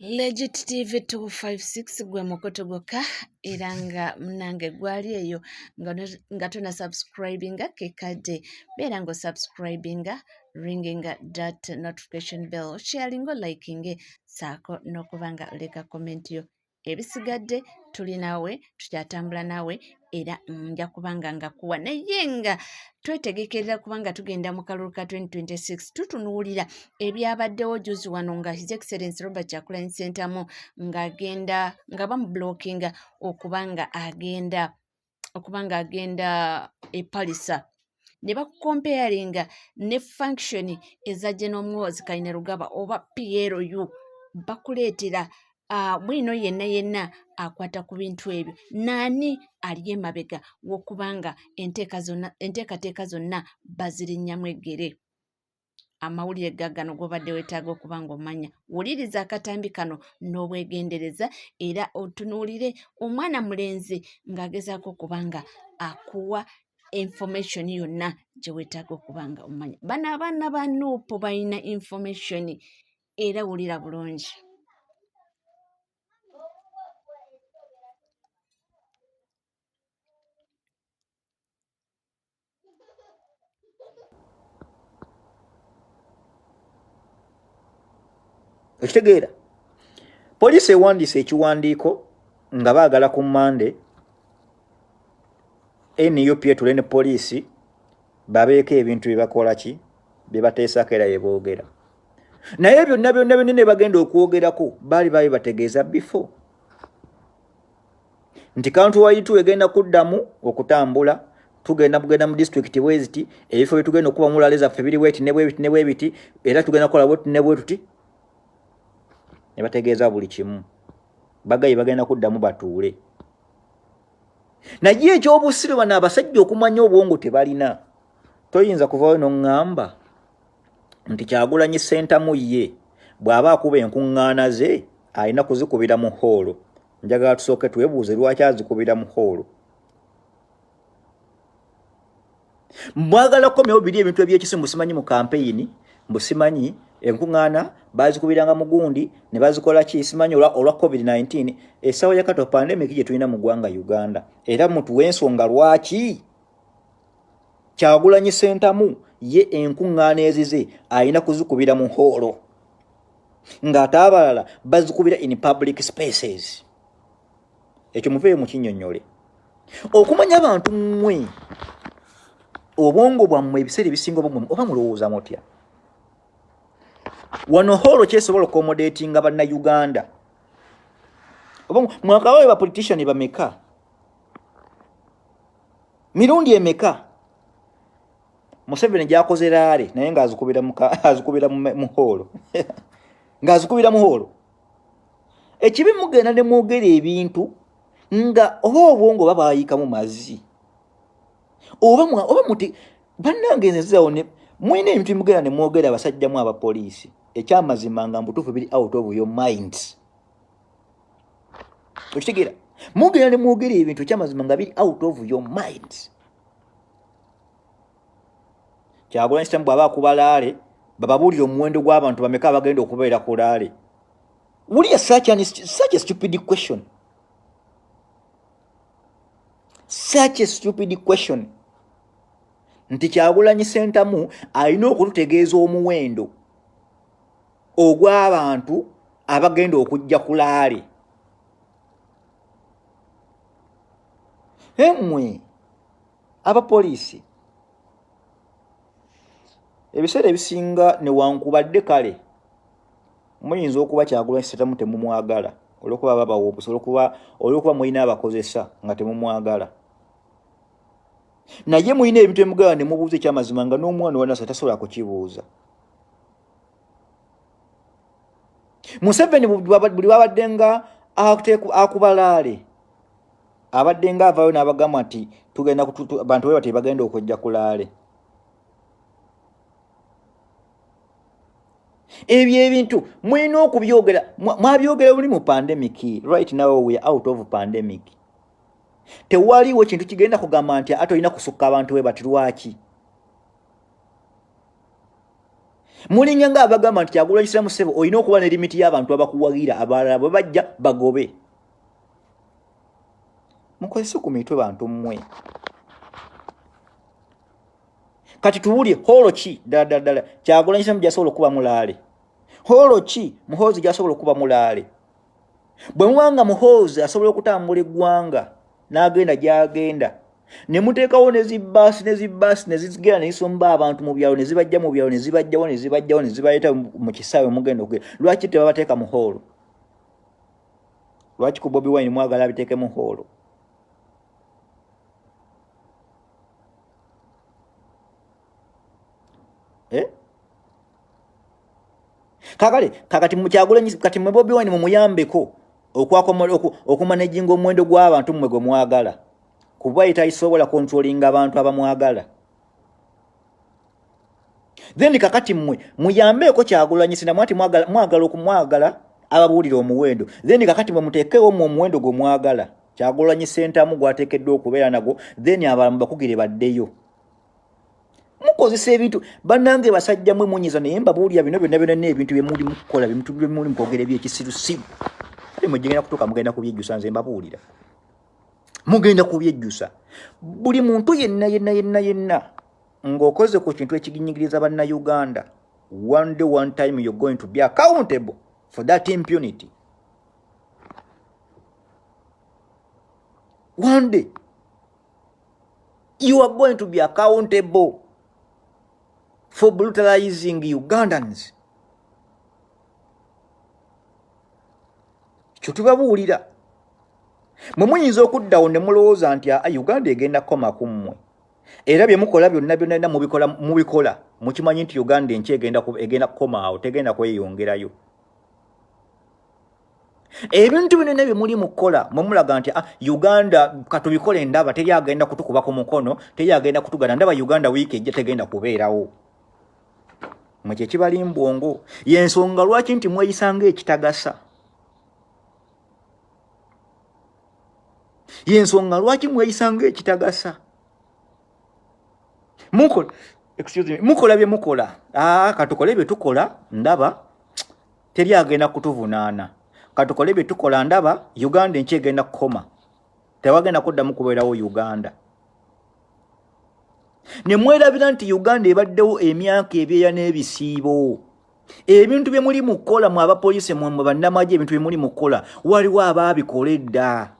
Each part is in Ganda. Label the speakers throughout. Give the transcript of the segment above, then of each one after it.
Speaker 1: Legit TV 256 gwe mukoto gwokka era nga munange gwali eyo nga tona subscribinga kekadde beera nga subscribinga ringinga that notification bell sharinga likinge saako n'okubanga oleka comment yo ebisigadde tuli naawe tukyatambula naawe era nja kubanga nga kuwa naye nga twetegekerera kubanga tugenda mu kalulu ka 2026 tutunuulira ebyabaddewo juzi wano nga His Excellency Robert Kyagulanyi Ssentamu ng'agenda nga bamublockinga okubanga agenda e Palisa ne bakukompeyaringa ne function eza General Muhoozi Kainerugaba oba PLU bakuleetera mwino yenna akwata ku bintu ebyo naani ali emabega w'okubanga enteekateeka zonna bazirinnyamu eggere. Amawulire gaggano g'obadde weetaaga okubanga omanya wuliriza akatambi kano n'obwegendereza era otunuulire omwana mulenzi ng'agezaako okubanga akuwa information yonna gye weetaaga okubanga omanya. Bano abaana ba Nuupu balina information era wulira bulungi.
Speaker 2: Ekitegeera poliisi ewandiise ekiwandiiko nga baagala ku Monday NUP etule ne poliisi babeeko ebintu bye bakola ki bye bateesako era bye boogera naye byonna byonna bagenda okwogerako baali bategeeza before nti kaunti waitu egenda kuddamu okutambula tugenda mu district bweziti ebifo bye tugenda okuba mulale zaffe biri bweti ne bwebiti era tugenda kukola bweti ne bwetuti ne bategeeza buli kimu bagayi bagenda kuddamu batuule naye ekyobusiru bano abasajja okumanya obwongo tebalina toyinza kuvaayo n'oŋŋamba nti Kyagulanyi Ssentamu ye bw'aba akuba enkuŋŋaana ze alina kuzikubira mu hoolo. Njagala tusooke twebuuze lwaki azikubira mu hoolo. Mwagala kukomyawo biri ebintu eby'ekisimu simanyi mu kampeyini mbusimanyi enkuŋŋaana bazikubiranga mu gundi ne bazikola ki simanyi olwa COVID-19 essaawa ya kato pandemic gye tulina mu ggwanga Uganda era mutuwe ensonga lwaki Kyagulanyi Ssentamu ye enkuŋŋaana ezize alina kuzikubira mu hoolo ng'ate abalala bazikubira in public spaces. Ekyo muveeyo mu kinnyonnyole okumanya abantu mmwe obwongo bwammwe ebiseera ebisinga oba mulowooza mutya wano hoolo kyesobola accommodatinga bannayuganda oba mwakabayo bapolitician bameka mirundi emeka Museveni gy'akoze laale naye ng'azikubira mu hoolo ng'azikubira mu hoolo ekibi mugenda ne mwogera ebintu nga oba obwongo babaayika mu mazzi oba muti bannange nzezawo ne mwine ebintu mugenda ne mwogera abasajjamu abapoliisi ekyamazima nga mbutuufu biri out of your minds. Okitegeera mugenda ne mwogera ebintu ekyamazima nga biri out of your minds. Kyagulanyi Ssentamu bw'aba akuba laale bababuulira omuwendo gw'abantu bameka abagenda okubeera ku laale. Wulya such a stupid question. Such a stupid question. Nti Kyagulanyi Ssentamu alina okututegeeza omuwendo ogw'abantu abagenda okujja ku laale. Emmwe abapoliisi ebiseera ebisinga newankubadde kale muyinza okuba Kyagulanyi Ssentamu temumwagala olwokuba babawa obusa olwokuba mulina abakozesa nga temumwagala naye mulina ebintu emugala ne mubuuza ekyamazima nga n'omwana wanasa tasobola kukibuuza. Museveni buli babadde nga akuba laale abadde nga avaayo n'abagamba nti tugenda bantu be bati bagenda okujja ku laale. Ebyo ebintu mulina okubyogera mwabyogera buli mu pandemic. Right now we are out of pandemic. Tewaliwo kintu kigenda kugamba nti ate olina kusukka abantu be bati lwaki. mulinnya nga abagamba nti Kyagulanyi Ssebo olina okuba ne limiti y'abantu abakuwagira abalala bwe bajja bagobe. Mukozese ku mitwe bantu mmwe. Kati tuwulye holo ki ddala Kyagulanyi Ssebo gy'asobola okuba mulaale. Holo ki Muhoozi gy'asobola okuba mulaale. Bwe muwanga Muhoozi asobola okutambula eggwanga n'agenda gy'agenda ne muteekawo ne zibbaasi ne zigenda ne zisomba abantu mu byalo ne zibajja mu byalo ne zibajjawo ne zibaleeta mu kisaawe mugenda okugenda. Lwaki tebabateeka mu holo? Lwaki ku Bobi Wine mwagala abiteeke mu holo? Kakati mu Kyagulanyi kati mu Bobi Wine mumuyambeko okumanejinga omuwendo gw'abantu mmwe gwe mwagala. Kuba itayisobola controlling abantu abamwagala. Then kakati mmwe muyambeko Kyagulanyi sinamwati mwagala okumwagala ababuulira omuwendo. Then kakati mwe muteekewo mu omuwendo gwe mwagala. Kyagulanyi Ssentamu gwateekeddwa okubeera nago. Then abalamu bakugire baddeyo. Mukozesa ebintu bannange basajja mwe munyiza naye mbabuulira bino byonna n'ebintu bye muli mukola bintu bye muli mukogera ebyekisirusiru. Mugenda kutuuka mugenda kubyejjusa nze mbabuulira. Mugenda kubyejjusa. Buli muntu yenna ng'okoze ku kintu ekiginyigiriza bannayuganda, one day one time you're going to be accountable for that impunity. One day you are going to be accountable for brutalizing Ugandans. Kyo tubabuulira. Mwe muyinza okuddawo ne mulowooza nti Uganda egenda kukoma ku mmwe. Era bye mukola byonna mubikola. Mukimanyi nti Uganda enki egenda kukoma awo, tegenda kweyongerayo. Ebintu binene bye muli mukola mwe mulaga nti Uganda katubikole ndaba teri agenda kutukuba ku mukono, teri agenda kutugana ndaba Uganda wiiki ejja tegenda kubeerawo. Mwe kye kibali mbwongo. Y'ensonga lwaki nti mweyisanga ekitagasa. Y'ensonga lwaki mweyisanga ekitagasa. Mukola bye mukola. Katukole bye tukola ndaba teri agenda kutuvunaana. Katukole bye tukola ndaba Uganda enki egenda kukoma. Tewagenda kuddamu kubeerawo Uganda. Ne mwerabira nti Uganda ebaddewo emyaka ebyeya n'ebisiibo. Ebintu bye muli mukola mu abapoliisi mu bannamagye ebintu bye muli mukola waliwo abaabikola edda.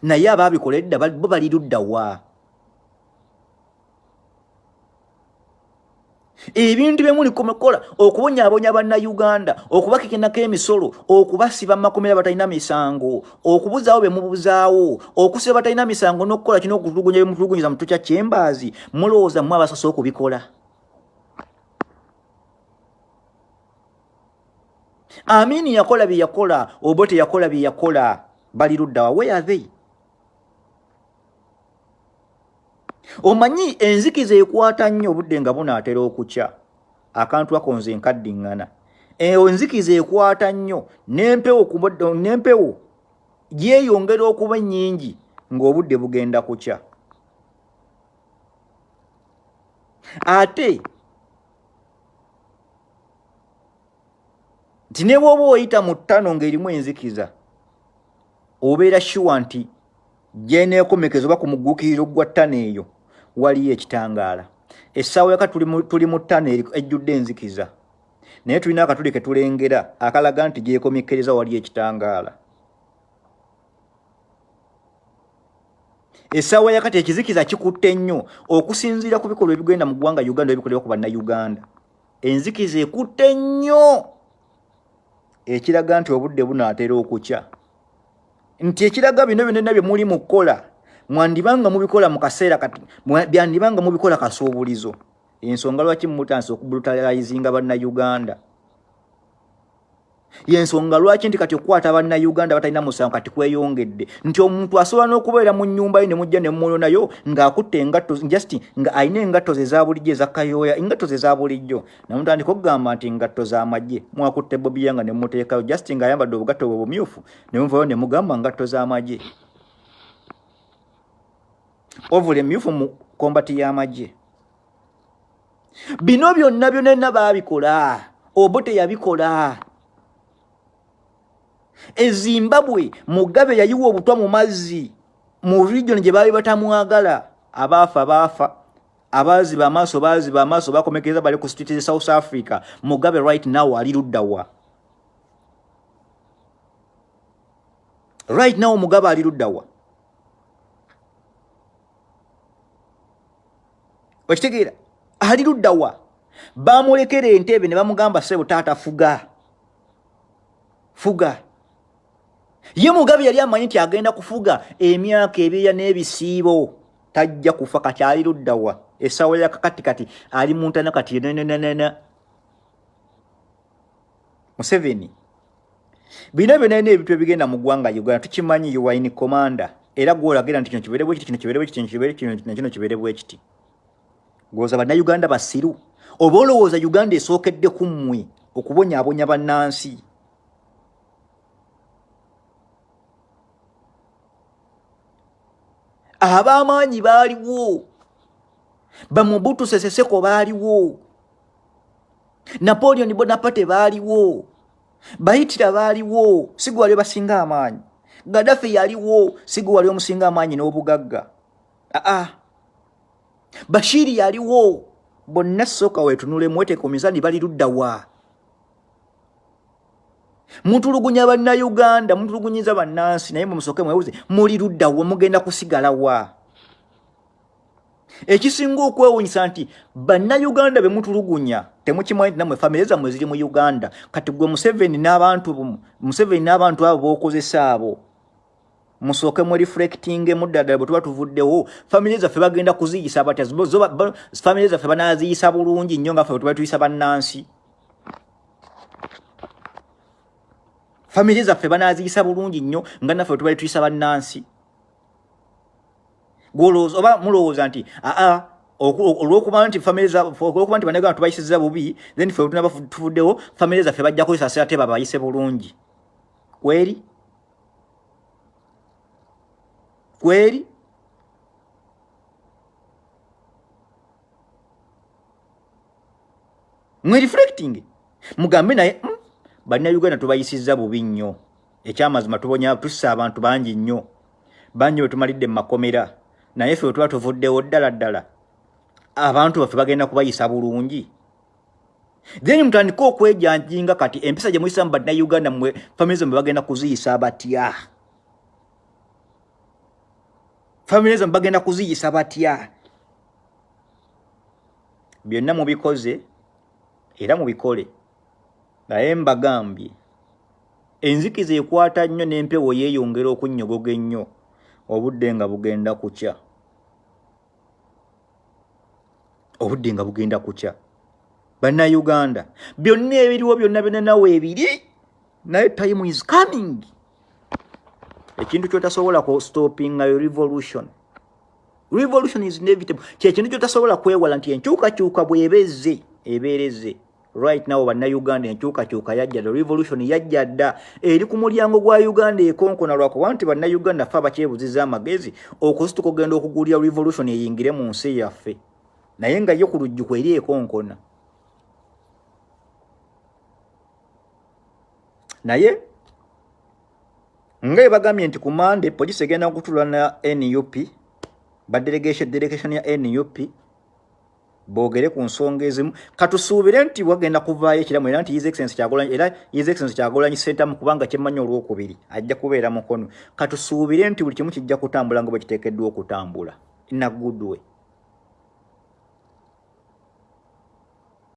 Speaker 2: Naye abaabikola edda bo bali ludda wa? Ebintu bye muli kumukola okubonyaabonya bannayuganda, okubakikinako emisolo, okubasiba mu makomera batalina misango, okubuzaawo be mubuzaawo, okusiba batalina misango n'okukola kino okutulugunya bye mutulugunyiza mu kituuka kya Chambers, mulowooza mmwe abasoose okubikola. Amini yakola bye yakola, Obote yakola bye yakola, bali ludda wa? Where are they? Omanyi enzikiza ekwata nnyo obudde nga bunaatera okukya. Akantu ako nze nkaddiŋŋana. Enzikiza ekwata nnyo n'empewo gyeyongera okuba nnyingi ng'obudde bugenda kukya. Ate nti ne bw'oba oyita mu ttano ng'erimu enzikiza, obeera sure nti gy'eneekomekeza oba ku mugguukiriro gwa ttano eyo waliyo ekitangaala. Essaawa yaka tuli mu ttano ejjudde enzikiza, naye tulina akatuli ke tulengera akalaga nti gyekomekkereza waliyo ekitangaala. Essaawa yakati ekizikiza kikutte nnyo okusinziira ku bikolwa ebigenda mu ggwanga Uganda ebikolerwa ku bannayuganda. Enzikiza ekutte nnyo ekiraga nti obudde bunaatera okukya. Nti ekiraga bino byonna bye muli mu kukola mwandibanga mubikola mu kaseera byandibanga mubikola kasuubulizo. Ensonga lwaki mutansa okubrutalizinga bannayuganda. Y'ensonga lwaki nti kati okukwata bannayuganda batalina musango kati kweyongedde. Nti omuntu asobola n'okubeera mu nnyumba ye ne mujja ne mmulonayo ng'akutte engatto just nga alina engatto ze za bulijjo ezakayooya, engatto ze za bulijjo. Namutandika okugamba nti engatto z'amagye. Mwakutte Bobi Wine ne muteekayo just ng'ayambadde obugatto bwe bumyufu ne muvayo ne mugamba ngatto z'amagye. Ovule myufu mu kombati y'amagye. bino byonna baabikola Obote yabikola Zimbabwe Mugabe yayiwa obutwa mu mazzi mu region gye baali batamwagala abaafa abaziba amaaso bakomekeza bali ku street South Africa Mugabe right now ali luddawa Mugabe ali luddawa Okitegeera ali luddawa bamulekera entebe ne bamugamba sebo taata fuga ye Mugabe yali amanyi nti agenda kufuga emyaka ebyeya n'ebisiibo tajja kufa kati ali luddawa esawa ya kati ali muntana kati Museveni bino byonna ebintu ebigenda mu ggwanga Uganda tukimanyi you are in commander era gwolagera nti kino kiberebwe kiti goza bannayuganda basiru oba olowooza Uganda esookedde ku mmwe okubonyaabonya bannansi ab'amaanyi baaliwo Bamubutu Sese Seko baaliwo Napoleon Bonaparte baaliwo Bahitira baaliwo sigo wali basinga amaanyi Gaddafi yaliwo sigo wali omusinga amaanyi n'obugagga Bashiri yaliwo bonna soka wetunule mwete komizani bali luddawa mutulugunya bannayuganda mutulugunyiza bannansi naye musoke mwewuze muli luddawa mugenda kusigalawa ekisinga okwewunyisa nti bannayuganda be mutulugunya temukimanyi namwe famire zammwe ziri mu Uganda kati gwe Museveni n'abantu abo b'okozesa abo musoke mu reflecting muddadala bwe tuba tuvuddewo famire zaffe bagenda kuziyisa batya famire zaffe banaaziyisa bulungi nnyo nga ffe bwe tuba tuyisa bannansi famire zaffe banaaziyisa bulungi nnyo nga naffe bwe tuba tuyisa bannansi golooza oba mulowooza nti olw'okuba nti bannayuganda tubayisiza bubi then ffe tunaba tuvuddewo famire zaffe bajja kuyisaasira te babayise bulungi kweri mwe reflecting mugambe naye bannayuganda tubayisizza bubi nnyo ekyamazima tussa abantu bangi nnyo bwe tumalidde mu makomera naye ffe tuba tuvuddewo ddala abantu baffe bagenda kubayisa bulungi then mutandika okwejanjinga kati empisa gye muyisamu bannayuganda mwe famire zammwe bagenda kuziyisa batya byonna mubikoze era mubikole naye mbagambye enzikiza ekwata nnyo n'empewo yeeyongera okunnyogoga ennyo obudde nga bugenda kukya bannayuganda byonna ebiriwo byonna nawe ebiri naye time is coming ekintu kyotasobola stopping revolution is inevitable kyekintu kyotasobola kwewala nti enkyukakyuka ebeereze right now bannayuganda enkyukakyuka yajja the revolution yajja dda eri ku mulyango gwa Uganda ekonkona lwakuba nti bannayuganda ffe abakyebuziza amagezi okusituka ogenda okugulira revolution eyingire mu nsi yaffe naye nga yo ku lujjuko eri ekonkona naye nga ebagambye nti ku Monday poliisi egenda kutula na NUP delegation ya NUP boogere ku nsonga ezimu katusuubire nti wagenda kuvaayo ekiramu era nti His Excellency Kyagulanyi Ssentamu kubanga kyemmanyi olwokubiri ajja kubeera mukono katusuubire nti buli kimu kijja kutambula nga bwe kiteekeddwa okutambula in a good way